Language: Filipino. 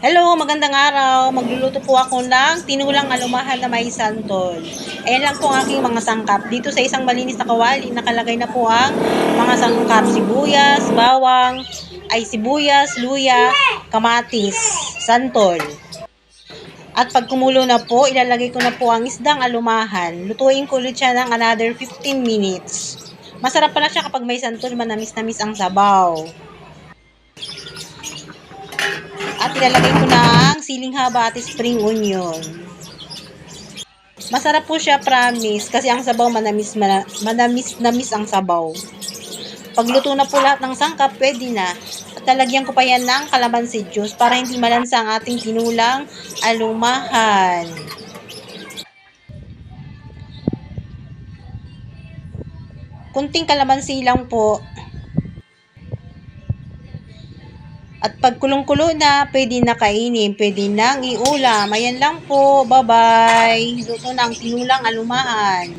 Hello, magandang araw. Magluluto po ako ng tinulang alumahan na may santol. Ayan lang po ang aking mga sangkap. Dito sa isang malinis na kawali, nakalagay na po ang mga sangkap. Sibuyas, luya, kamatis, santol. At pag kumulo na po, ilalagay ko na po ang isdang alumahan. Lutuin ko ulit siya ng another 15 minutes. Masarap pala siya kapag may santol, manamis-namis ang sabaw. At ilalagay ko na ang siling haba at spring onion. Masarap po siya, promise, kasi ang sabaw manamis ang sabaw. Pagluto na po lahat ng sangkap, pwede na. At lalagyan ko pa yan ng calamansi juice para hindi malansa ang ating tinulang alumahan. Kunting calamansi lang po. At pag kulong-kulo na, pwede na kainin, pwede nang iulam. Ayan lang po, bye-bye. Luto na ang tinulang alumahan.